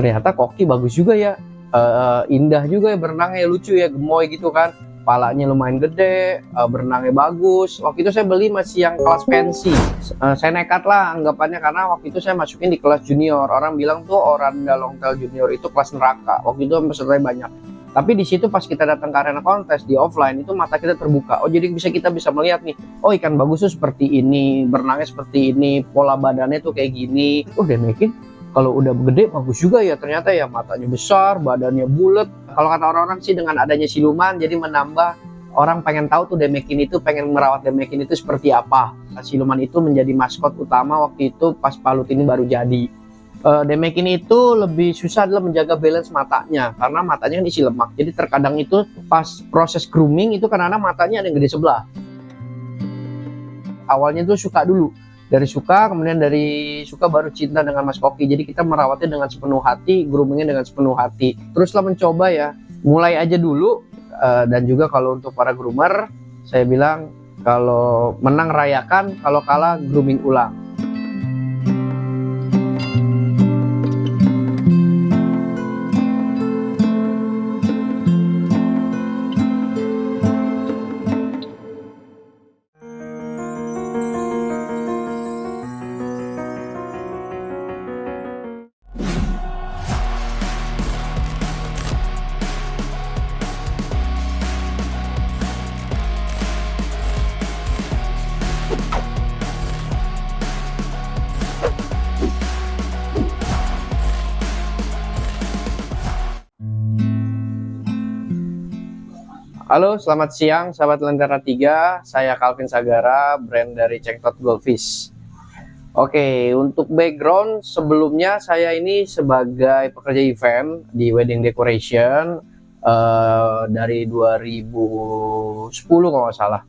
ternyata koki bagus juga ya, indah juga ya berenangnya, lucu ya, gemoy gitu kan, palanya lumayan gede, berenangnya bagus. Waktu itu saya beli masih yang kelas pensi. Saya nekat lah anggapannya karena waktu itu saya masukin di kelas junior. Orang bilang tuh Oranda Longtail Junior itu kelas neraka. Waktu itu pesertanya banyak. Tapi di situ pas kita datang ke arena kontes di offline itu mata kita terbuka. Oh jadi kita bisa melihat nih. Oh ikan bagus tuh seperti ini, berenangnya seperti ini, pola badannya tuh kayak gini. Demikian kalau udah gede bagus juga ya ternyata ya, matanya besar, badannya bulat. Kalau kata orang-orang sih dengan adanya siluman jadi menambah orang pengen tahu tuh Demekin itu, pengen merawat Demekin itu seperti apa. Siluman itu menjadi maskot utama waktu itu pas Palut ini baru jadi. Demekin itu lebih susah adalah menjaga balance matanya karena matanya kan isi lemak. Jadi terkadang itu pas proses grooming itu karena matanya ada yang gede sebelah. Awalnya tuh suka dulu. Dari suka, kemudian dari suka baru cinta dengan Mas Koki. Jadi kita merawatnya dengan sepenuh hati, groomingnya dengan sepenuh hati. Teruslah mencoba ya, mulai aja dulu. Dan juga kalau untuk para groomer, saya bilang kalau menang rayakan, kalau kalah grooming ulang. Halo, selamat siang sahabat Lentera 3. Saya Calvin Sagara, brand dari Cengtot Goldfish. Oke, untuk background sebelumnya saya ini sebagai pekerja event di wedding decoration dari 2010 kalau nggak salah.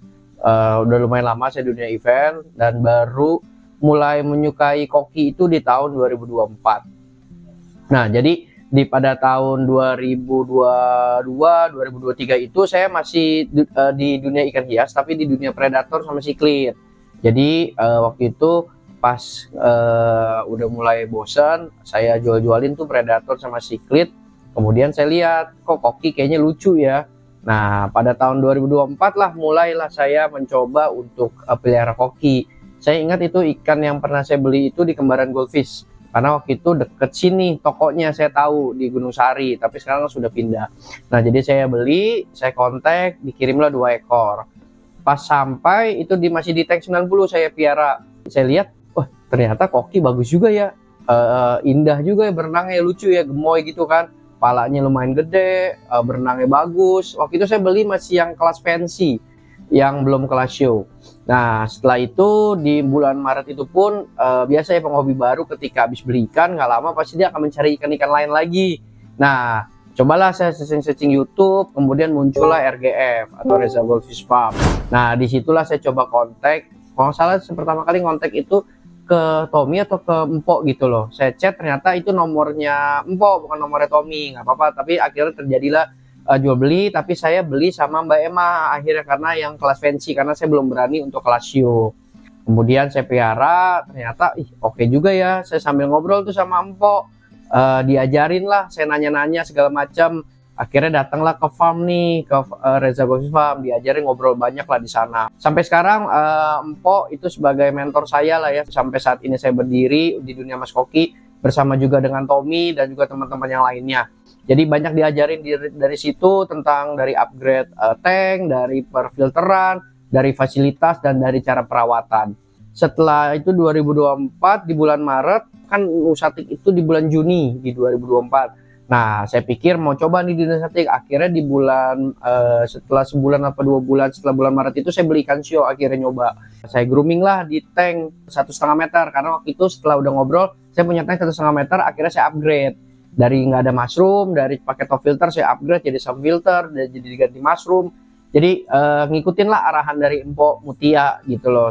Udah lumayan lama saya dunia event dan baru mulai menyukai koki itu di tahun 2024. Nah, jadi pada tahun 2022-2023 itu saya masih di dunia ikan hias tapi di dunia predator sama siklit. Jadi waktu itu pas udah mulai bosan saya jual-jualin tuh predator sama siklit. Kemudian saya lihat kok koki kayaknya lucu ya. Nah pada tahun 2024 lah mulailah saya mencoba untuk pelihara koki. Saya ingat itu ikan yang pernah saya beli itu di Kembaran Goldfish. Karena waktu itu deket sini tokonya saya tahu di Gunung Sari, tapi sekarang sudah pindah. Nah jadi saya beli, saya kontak, dikirimlah 2 ekor. Pas sampai itu masih di tank 90 saya piara. Saya lihat, wah ternyata koki bagus juga ya, indah juga ya berenangnya, lucu ya, gemoy gitu kan. Palanya lumayan gede, berenangnya bagus. Waktu itu saya beli masih yang kelas pensi, yang belum kelas show. Nah setelah itu di bulan Maret itu pun biasa ya penghobi baru ketika habis beli ikan nggak lama pasti dia akan mencari ikan-ikan lain lagi. Nah cobalah saya searching YouTube, kemudian muncullah RGF atau Reza Goldfish Farm. Nah disitulah saya coba kontak. Kalau salah pertama kali kontak itu ke Tommy atau ke Empok gitu loh. Saya chat ternyata itu nomornya Empok bukan nomornya Tommy, nggak apa-apa. Tapi akhirnya terjadilah jual beli, tapi saya beli sama Mbak Emma akhirnya karena yang kelas fancy, karena saya belum berani untuk kelas show. Kemudian saya pelihara, ternyata oke juga ya. Saya sambil ngobrol tuh sama Empok, diajarin lah, saya nanya-nanya segala macam. Akhirnya datanglah ke farm nih, ke Reza Goldfish Farm, diajarin, ngobrol banyak lah di sana. Sampai sekarang Empok itu sebagai mentor saya lah ya. Sampai saat ini saya berdiri di dunia Mas Koki bersama juga dengan Tommy dan juga teman-teman yang lainnya. Jadi banyak diajarin dari situ tentang dari upgrade tank, dari perfilteran, dari fasilitas, dan dari cara perawatan. Setelah itu 2024 di bulan Maret, kan Nusatik itu di bulan Juni di 2024. Nah saya pikir mau coba nih di Nusatik. Akhirnya di bulan setelah sebulan apa 2 bulan setelah bulan Maret itu saya beli ikan shio, akhirnya nyoba. Saya grooming lah di tank 1,5 meter karena waktu itu setelah udah ngobrol saya punya tank 1,5 meter, akhirnya saya upgrade. Dari nggak ada mushroom, dari pakai top filter saya upgrade jadi some filter, dan jadi diganti mushroom. Jadi ngikutin lah arahan dari Empok Mutia gitu loh.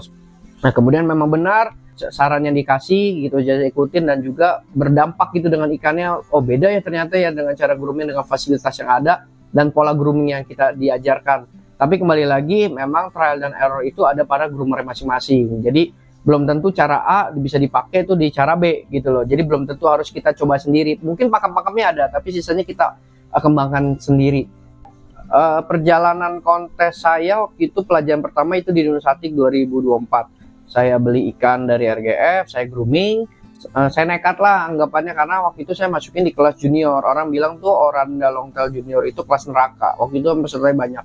Nah kemudian memang benar saran yang dikasih gitu jadi ikutin, dan juga berdampak gitu dengan ikannya. Oh beda ya ternyata ya dengan cara grooming, dengan fasilitas yang ada dan pola grooming yang kita diajarkan. Tapi kembali lagi memang trial dan error itu ada pada groomer masing-masing. Jadi belum tentu cara A bisa dipakai tuh di cara B gitu loh. Jadi belum tentu harus kita coba sendiri. Mungkin pakem-pakemnya ada, tapi sisanya kita kembangkan sendiri. Perjalanan kontes saya waktu itu pelajaran pertama itu di Nusatik 2024. Saya beli ikan dari RGF, saya grooming. Saya nekat lah anggapannya karena waktu itu saya masukin di kelas junior. Orang bilang tuh Oranda Longtail Junior itu kelas neraka. Waktu itu pesertanya banyak.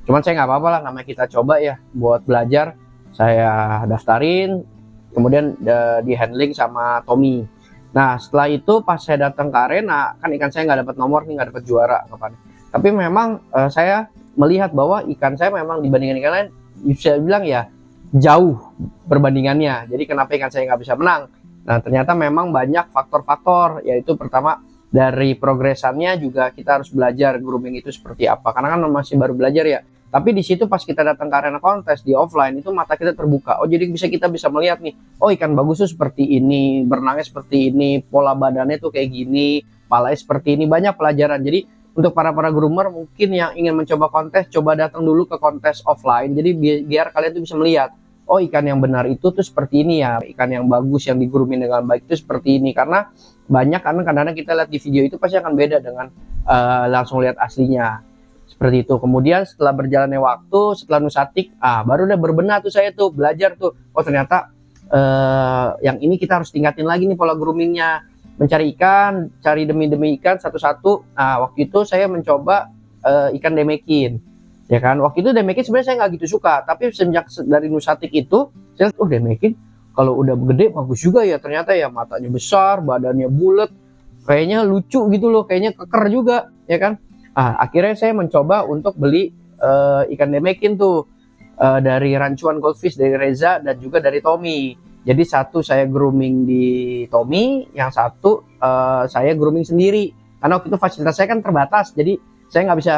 Cuman saya nggak apa-apa lah, namanya kita coba ya buat belajar. Saya daftarin, kemudian di handling sama Tommy. Nah setelah itu pas saya datang ke arena, kan ikan saya nggak dapat nomor nih, nggak dapat juara kapan. Tapi memang saya melihat bahwa ikan saya memang dibandingkan ikan lain, bisa bilang ya jauh perbandingannya. Jadi kenapa ikan saya nggak bisa menang? Nah ternyata memang banyak faktor-faktor, yaitu pertama dari progresannya juga kita harus belajar grooming itu seperti apa. Karena kan masih baru belajar ya. Tapi di situ pas kita datang ke arena kontes di offline itu mata kita terbuka. Oh jadi kita bisa melihat nih, oh ikan bagus tuh seperti ini, berenangnya seperti ini, pola badannya tuh kayak gini, palanya seperti ini, banyak pelajaran. Jadi untuk para groomer mungkin yang ingin mencoba kontes, coba datang dulu ke kontes offline. Jadi biar kalian tuh bisa melihat, oh ikan yang benar itu tuh seperti ini ya, ikan yang bagus yang di grooming dengan baik itu seperti ini. Karena banyak kan kadang-kadang kita lihat di video itu pasti akan beda dengan langsung lihat aslinya. Seperti itu. Kemudian setelah berjalannya waktu, setelah Nusatik, baru udah berbenah tuh saya tuh belajar tuh. Oh ternyata yang ini kita harus tingkatin lagi nih pola groomingnya. Mencari ikan, cari demi ikan satu-satu. Nah waktu itu saya mencoba ikan demekin, ya kan. Waktu itu demekin sebenarnya saya nggak gitu suka, tapi sejak dari Nusatik itu, saya lihat, oh demekin kalau udah gede bagus juga ya. Ternyata ya matanya besar, badannya bulat, kayaknya lucu gitu loh, kayaknya keker juga, ya kan. Akhirnya saya mencoba untuk beli ikan demekin tuh dari Rancuan Goldfish dari Reza dan juga dari Tommy. Jadi satu saya grooming di Tommy, yang satu saya grooming sendiri. Karena waktu itu fasilitas saya kan terbatas, jadi saya nggak bisa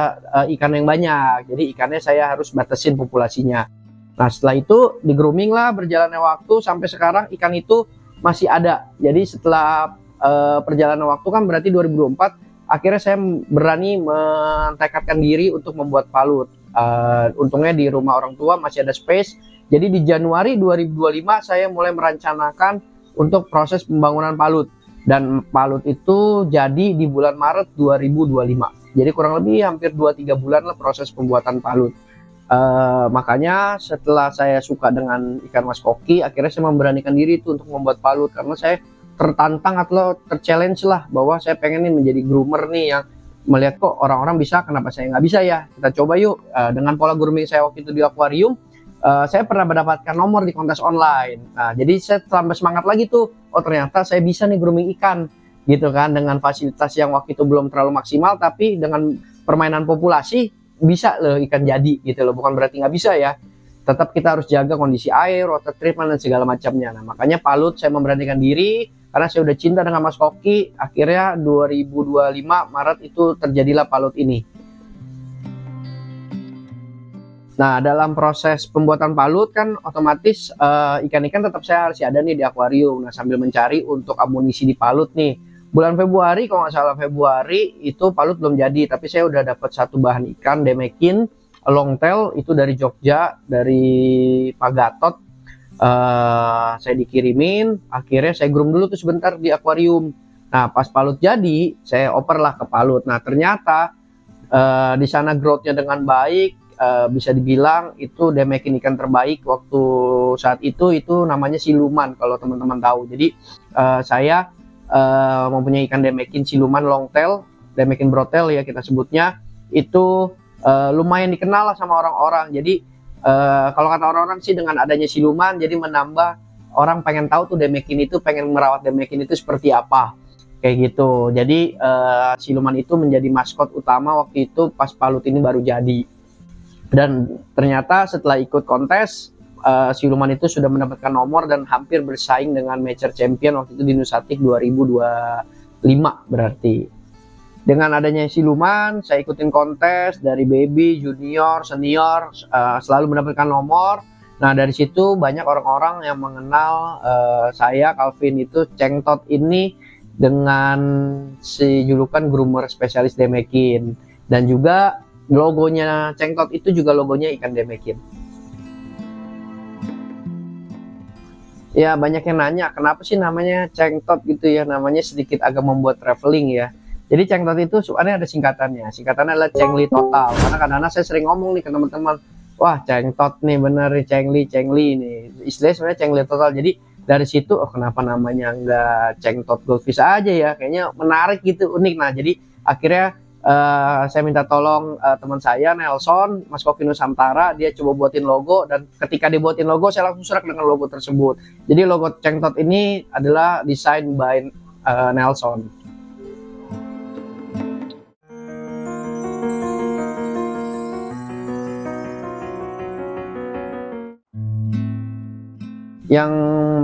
ikan yang banyak. Jadi ikannya saya harus batasin populasinya. Nah setelah itu di grooming lah berjalannya waktu sampai sekarang ikan itu masih ada. Jadi setelah perjalanan waktu kan berarti 2024. Akhirnya saya berani mentekadkan diri untuk membuat palut. Untungnya di rumah orang tua masih ada space. Jadi di Januari 2025 saya mulai merencanakan untuk proses pembangunan palut. Dan palut itu jadi di bulan Maret 2025. Jadi kurang lebih hampir 2-3 bulan lah proses pembuatan palut. Makanya setelah saya suka dengan ikan mas koki, akhirnya saya memberanikan diri itu untuk membuat palut. Karena saya tertantang atau terchallenge lah bahwa saya pengen nih menjadi groomer nih yang melihat kok orang-orang bisa, kenapa saya nggak bisa ya. Kita coba yuk. Dengan pola grooming saya waktu itu di akuarium, saya pernah mendapatkan nomor di kontes online. Nah jadi saya tambah semangat lagi tuh, oh ternyata saya bisa nih grooming ikan gitu kan, dengan fasilitas yang waktu itu belum terlalu maksimal, tapi dengan permainan populasi bisa loh ikan jadi gitu loh. Bukan berarti nggak bisa ya, tetap kita harus jaga kondisi air, water treatment dan segala macamnya. Nah makanya palut saya memberanikan diri karena saya udah cinta dengan mas koki. Akhirnya 2025 Maret itu terjadilah palut ini. Nah dalam proses pembuatan palut kan otomatis ikan-ikan tetap saya harus ada nih di akuarium. Nah sambil mencari untuk amunisi di palut nih, bulan Februari kalau nggak salah Februari itu palut belum jadi, tapi saya udah dapat satu bahan ikan demekin longtail itu dari Jogja, dari Pak Gatot. Saya dikirimin, akhirnya saya groom dulu tuh sebentar di akuarium. Nah pas palut jadi saya oper lah ke palut. Nah ternyata di sana growthnya dengan baik, bisa dibilang itu demekin ikan terbaik waktu saat itu namanya siluman kalau teman-teman tahu. Jadi saya mempunyai ikan demekin siluman longtail, demekin brotail ya kita sebutnya, itu lumayan dikenal lah sama orang-orang. Jadi kalau kata orang-orang sih dengan adanya siluman jadi menambah orang pengen tahu tuh demekin itu, pengen merawat demekin itu seperti apa kayak gitu. Jadi siluman itu menjadi maskot utama waktu itu pas palut ini baru jadi. Dan ternyata setelah ikut kontes siluman itu sudah mendapatkan nomor dan hampir bersaing dengan Mature Champion waktu itu di Nusatik 2025 berarti. Dengan adanya siluman, saya ikutin kontes dari baby, junior, senior, selalu mendapatkan nomor. Nah dari situ banyak orang-orang yang mengenal saya, Calvin itu, Cengtot ini dengan si julukan groomer spesialis demekin. Dan juga logonya Cengtot itu juga logonya ikan demekin. Ya banyak yang nanya, kenapa sih namanya Cengtot gitu ya? Namanya sedikit agak membuat traveling ya. Jadi Cengtot itu sebenarnya ada singkatannya. Singkatannya adalah Cengli Total. Karena kadang-kadang saya sering ngomong nih ke teman-teman, wah Cengtot nih bener nih Cengli nih. Istilahnya sebenarnya Cengli Total. Jadi dari situ, oh kenapa namanya nggak Cengtot Goldfish aja ya? Kayaknya menarik gitu, unik. Nah jadi akhirnya saya minta tolong teman saya Nelson, Mas Koki Nusantara, dia coba buatin logo dan ketika dibuatin logo saya langsung serak dengan logo tersebut. Jadi logo Cengtot ini adalah desain by Nelson. Yang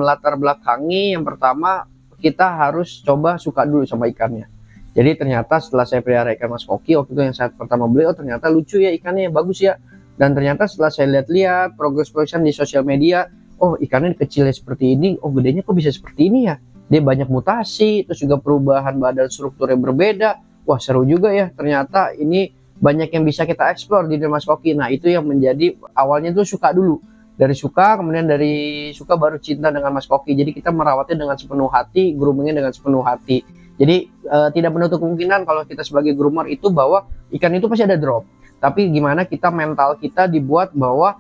melatar belakangi yang pertama kita harus coba suka dulu sama ikannya. Jadi ternyata setelah saya pelihara ikan Mas Koki waktu itu yang saya pertama beli, oh ternyata lucu ya ikannya, bagus ya. Dan ternyata setelah saya lihat-lihat progres-progresan di sosial media, oh ikannya kecilnya seperti ini, oh gedenya kok bisa seperti ini ya. Dia banyak mutasi, terus juga perubahan badan strukturnya berbeda. Wah seru juga ya, ternyata ini banyak yang bisa kita eksplor di Mas Koki. Nah itu yang menjadi awalnya tuh suka dulu. Dari suka, kemudian dari suka baru cinta dengan Mas Koki. Jadi kita merawatnya dengan sepenuh hati, groomingnya dengan sepenuh hati. Jadi tidak menutup kemungkinan kalau kita sebagai groomer itu bahwa ikan itu pasti ada drop. Tapi gimana kita mental kita dibuat bahwa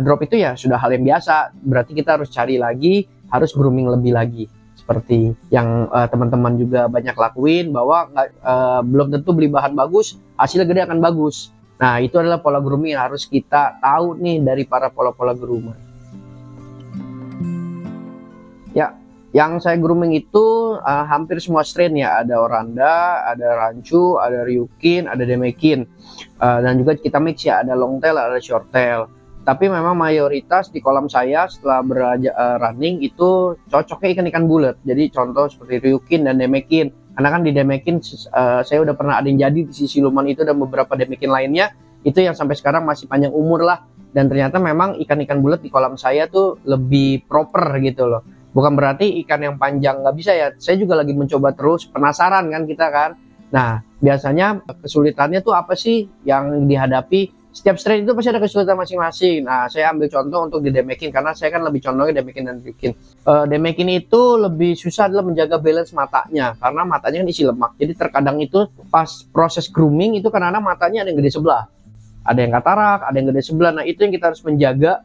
drop itu ya sudah hal yang biasa. Berarti kita harus cari lagi, harus grooming lebih lagi. Seperti yang teman-teman juga banyak lakuin bahwa belum tentu beli bahan bagus, hasilnya gede akan bagus. Nah itu adalah pola grooming yang harus kita tahu nih dari para pola-pola groomer. Ya, yang saya grooming itu hampir semua strain ya. Ada Oranda, ada Ranchu, ada Ryukin, ada Demekin. Dan juga kita mix ya, ada long tail, ada short tail. Tapi memang mayoritas di kolam saya setelah running itu cocoknya ikan-ikan bulat. Jadi contoh seperti Ryukin dan Demekin. Karena kan di Demekin saya udah pernah ada yang jadi di sisi Siluman itu dan beberapa Demekin lainnya. Itu yang sampai sekarang masih panjang umur lah. Dan ternyata memang ikan-ikan bulat di kolam saya tuh lebih proper gitu loh. Bukan berarti ikan yang panjang nggak bisa ya. Saya juga lagi mencoba terus, penasaran kan kita kan. Nah, biasanya kesulitannya tuh apa sih yang dihadapi? Setiap strain itu pasti ada kesulitan masing-masing. Nah, saya ambil contoh untuk di Demekin karena saya kan lebih condongnya Demekin dan Ryukin. Demekin itu lebih susah adalah menjaga balance matanya karena matanya kan isi lemak. Jadi terkadang itu pas proses grooming itu karena matanya ada yang gede sebelah, ada yang katarak, ada yang gede sebelah. Nah, itu yang kita harus menjaga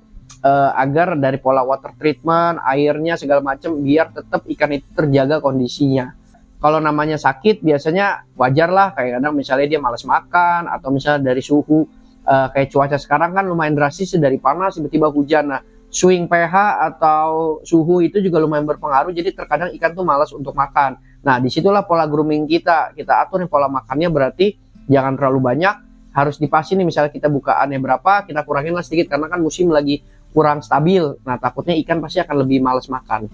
agar dari pola water treatment, airnya segala macam biar tetap ikan itu terjaga kondisinya. Kalau namanya sakit biasanya wajar lah, kayak kadang misalnya dia malas makan atau misalnya dari suhu kayak cuaca sekarang kan lumayan drastis dari panas tiba-tiba hujan. Nah, swing pH atau suhu itu juga lumayan berpengaruh, jadi terkadang ikan tuh malas untuk makan. Nah, disitulah pola grooming kita atur nih pola makannya, berarti jangan terlalu banyak, harus dipasin nih misalnya kita bukaannya berapa, kita kurangin lah sedikit karena kan musim lagi kurang stabil. Nah, takutnya ikan pasti akan lebih malas makan.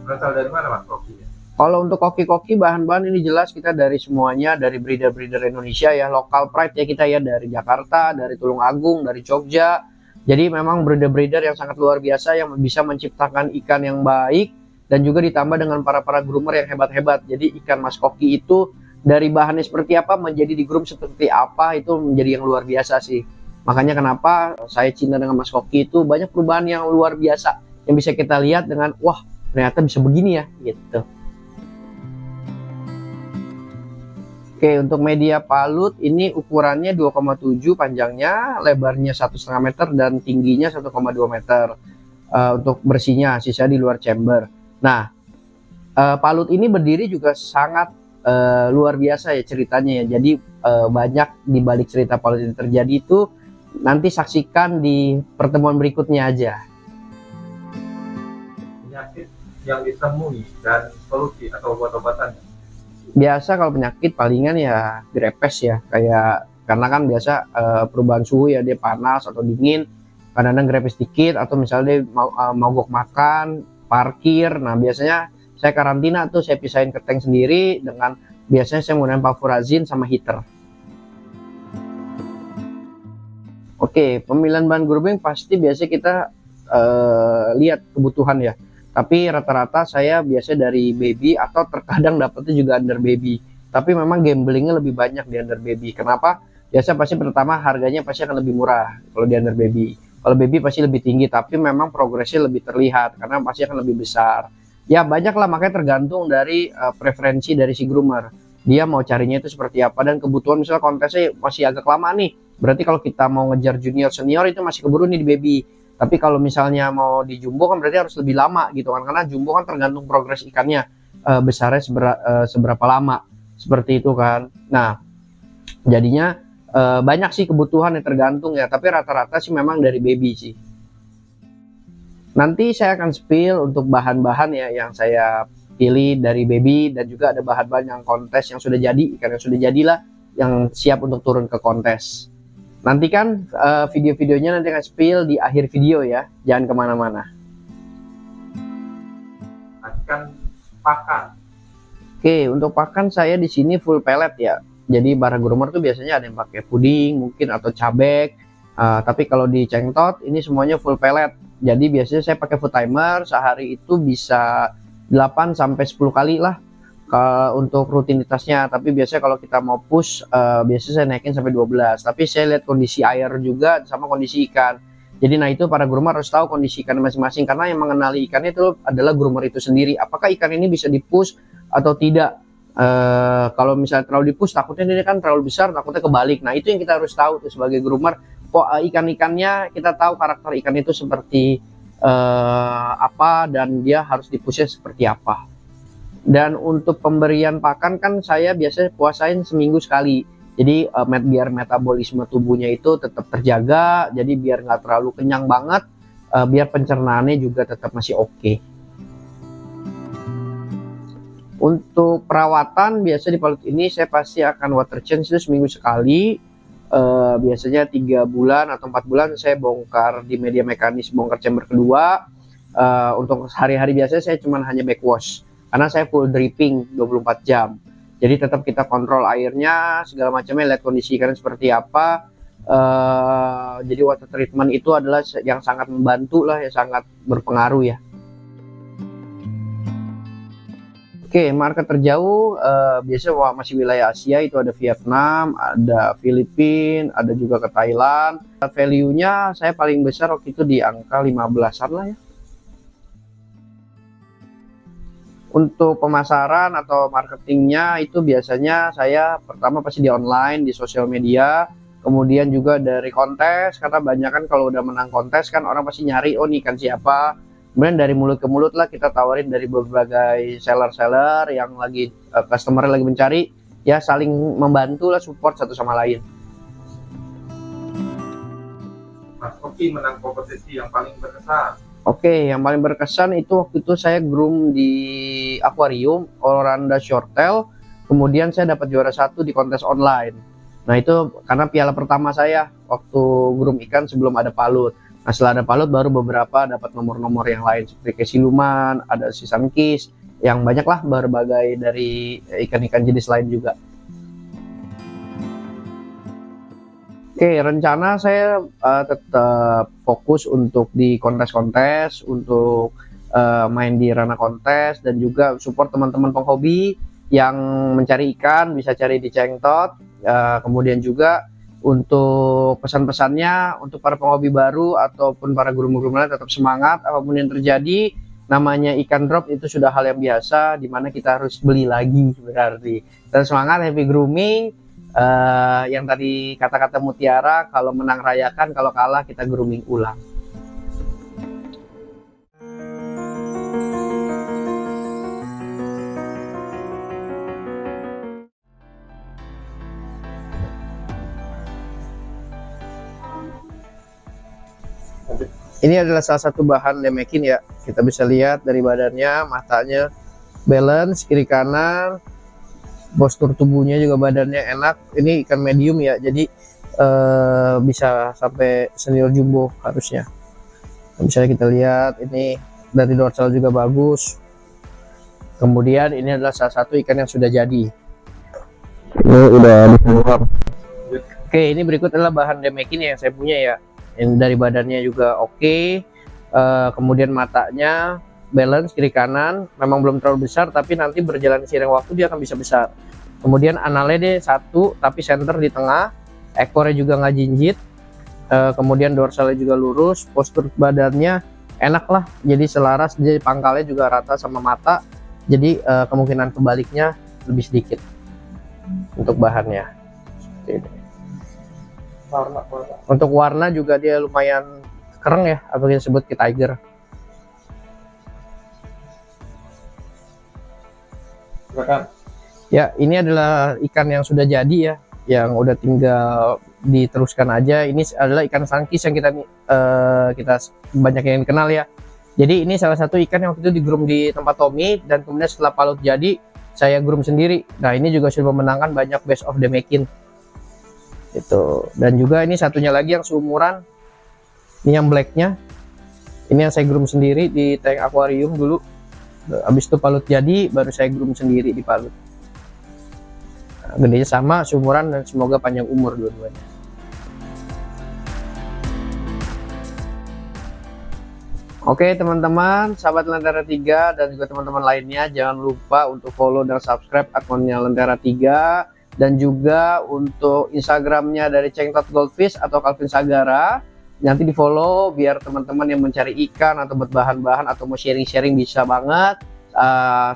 Berasal dari mana Mas Koki? Kalau untuk koki-koki bahan-bahan ini jelas kita dari semuanya, dari breeder-breeder Indonesia ya, lokal pride ya kita ya, dari Jakarta, dari Tulungagung, dari Jogja. Jadi memang breeder-breeder yang sangat luar biasa yang bisa menciptakan ikan yang baik dan juga ditambah dengan para groomer yang hebat-hebat. Jadi ikan Mas Koki itu dari bahannya seperti apa menjadi di groom seperti apa itu menjadi yang luar biasa sih. Makanya kenapa saya cinta dengan Mas Koki itu banyak perubahan yang luar biasa yang bisa kita lihat dengan wah ternyata bisa begini ya gitu. Oke, untuk media palut ini ukurannya 2,7 panjangnya, lebarnya 1,5 meter dan tingginya 1,2 meter. Untuk bersihnya, sisa di luar chamber. Nah, palut ini berdiri juga sangat luar biasa ya ceritanya ya. Jadi banyak di balik cerita palut ini terjadi itu nanti saksikan di pertemuan berikutnya aja. Penyakit yang ditemui dan solusi atau obat-obatannya? Biasa kalau penyakit palingan ya grepes ya, kayak karena kan biasa perubahan suhu ya, dia panas atau dingin, kadang-kadang grepes dikit atau misalnya dia mogok makan, parkir. Nah biasanya saya karantina tuh, saya pisahin ke tank sendiri dengan biasanya saya menggunakan Pafurazin sama heater. Oke, pemilihan bahan grooming pasti biasanya kita lihat kebutuhan ya. Tapi rata-rata saya biasa dari baby atau terkadang dapetnya juga under baby. Tapi memang gamblingnya lebih banyak di under baby. Kenapa? Biasa pasti pertama harganya pasti akan lebih murah kalau di under baby. Kalau baby pasti lebih tinggi, tapi memang progresnya lebih terlihat karena pasti akan lebih besar. Ya banyak lah, makanya tergantung dari preferensi dari si groomer. Dia mau carinya itu seperti apa dan kebutuhan, misalnya kontesnya masih agak lama nih. Berarti kalau kita mau ngejar junior senior itu masih keburu nih di baby. Tapi kalau misalnya mau di jumbo kan berarti harus lebih lama gitu kan, karena jumbo kan tergantung progres ikannya besarnya seberapa lama, seperti itu kan. Nah, jadinya banyak sih kebutuhan yang tergantung ya, tapi rata-rata sih memang dari baby sih. Nanti saya akan spill untuk bahan-bahan ya yang saya pilih dari baby, dan juga ada bahan-bahan yang kontes yang sudah jadi, ikan yang sudah jadilah yang siap untuk turun ke kontes. Nantikan video-videonya, nanti akan spill di akhir video ya, jangan kemana-mana. Akan pakan. Oke, untuk pakan saya di sini full pellet ya. Jadi para groomer tuh biasanya ada yang pakai puding mungkin atau cabek. Tapi kalau di Cengtot ini semuanya full pellet. Jadi biasanya saya pakai food timer, sehari itu bisa 8 sampai 10 kali lah untuk rutinitasnya. Tapi biasanya kalau kita mau push, biasanya saya naikin sampai 12. Tapi saya lihat kondisi air juga sama kondisi ikan. Jadi nah itu para groomer harus tahu kondisi ikan masing-masing, karena yang mengenali ikannya itu adalah groomer itu sendiri. Apakah ikan ini bisa dipush atau tidak? Kalau misalnya terlalu dipush, takutnya dia kan terlalu besar, takutnya kebalik. Nah itu yang kita harus tahu tuh sebagai groomer. Ikan-ikannya kita tahu karakter ikan itu seperti apa, dan dia harus dipushnya seperti apa. Dan untuk pemberian pakan kan saya biasanya puasain seminggu sekali. Jadi biar metabolisme tubuhnya itu tetap terjaga, jadi biar nggak terlalu kenyang banget, biar pencernaannya juga tetap masih oke. Untuk perawatan biasa di palut ini saya pasti akan water change itu seminggu sekali. Biasanya 3 bulan atau 4 bulan saya bongkar di media mekanis, bongkar chamber kedua. Untuk hari-hari biasanya saya cuma hanya backwash, karena saya full dripping 24 jam. Jadi tetap kita kontrol airnya, segala macamnya, lihat kondisi ikan seperti apa. Jadi water treatment itu adalah yang sangat membantu lah, ya sangat berpengaruh ya. Oke, market terjauh biasanya masih wilayah Asia, itu ada Vietnam, ada Filipina, ada juga ke Thailand. Value-nya saya paling besar waktu itu di angka 15-an lah ya. Untuk pemasaran atau marketingnya itu biasanya saya pertama pasti di online, di sosial media, kemudian juga dari kontes, karena banyak kan kalau udah menang kontes kan orang pasti nyari, oh nih ikan siapa. Kemudian dari mulut ke mulut lah kita tawarin dari berbagai seller-seller yang lagi customer lagi mencari, ya saling membantu lah, support satu sama lain. Mas Oki menang kompetisi yang paling berkesan. Oke, yang paling berkesan itu waktu itu saya groom di akuarium Oranda Shortail, kemudian saya dapat juara 1 di kontes online. Nah itu karena piala pertama saya waktu groom ikan sebelum ada palut. Nah setelah ada palut baru beberapa dapat nomor-nomor yang lain seperti kesiluman, ada sisankis, yang banyak lah berbagai dari ikan-ikan jenis lain juga. Oke, rencana saya tetap fokus untuk di kontes-kontes, untuk main di ranah kontes, dan juga support teman-teman penghobi yang mencari ikan, bisa cari di Cengtot. Kemudian juga untuk pesan-pesannya untuk para penghobi baru ataupun para guru-guru lain, tetap semangat apapun yang terjadi. Namanya ikan drop itu sudah hal yang biasa, dimana kita harus beli lagi berarti. Dan semangat, happy grooming. Yang tadi kata-kata Mutiara, kalau menang rayakan, kalau kalah kita grooming ulang. Ini adalah salah satu bahan lemekin ya, kita bisa lihat dari badannya, matanya balance kiri kanan, postur tubuhnya juga badannya enak. Ini ikan medium ya, jadi bisa sampai senior jumbo harusnya. Misalnya kita lihat ini dari dorsal juga bagus. Kemudian ini adalah salah satu ikan yang sudah jadi. Ini udah dikeluar. Oke, ini berikut adalah bahan demekin yang saya punya ya. Yang dari badannya juga oke. Kemudian matanya balance kiri kanan, memang belum terlalu besar, tapi nanti berjalan seiring waktu dia akan bisa besar. Kemudian analnya dia satu tapi center di tengah, ekornya juga nggak jinjit, kemudian dorsalnya juga lurus, postur badannya enak lah, jadi selaras, jadi pangkalnya juga rata sama mata, jadi kemungkinan kebaliknya lebih sedikit untuk bahannya. Seperti ini. Warna. Untuk warna juga dia lumayan keren ya, apa kita sebut ke tiger. Silakan. Ya, ini adalah ikan yang sudah jadi ya, yang udah tinggal diteruskan aja. Ini adalah ikan sankis yang kita banyak yang kenal ya. Jadi ini salah satu ikan yang waktu itu digroom di tempat Tommy, dan kemudian setelah palut jadi saya groom sendiri. Nah, ini juga sudah memenangkan banyak best of the making. Itu. Dan juga ini satunya lagi yang seumuran. Ini yang blacknya. Ini yang saya groom sendiri di tank akuarium dulu. Habis itu palut jadi, baru saya groom sendiri di palut. Nah, gedenya sama, seumuran, dan semoga panjang umur dua-duanya. Oke teman-teman, sahabat Lentera 3 dan juga teman-teman lainnya, jangan lupa untuk follow dan subscribe akunnya Lentera 3, dan juga untuk Instagramnya dari Cengtot Goldfish atau Calvin Sagara. Nanti di follow biar teman-teman yang mencari ikan atau buat bahan-bahan atau mau sharing-sharing bisa banget.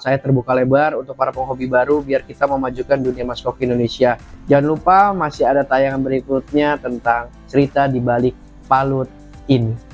Saya terbuka lebar untuk para penghobi baru biar kita memajukan dunia maskok Indonesia. Jangan lupa masih ada tayangan berikutnya tentang cerita di balik palut ini.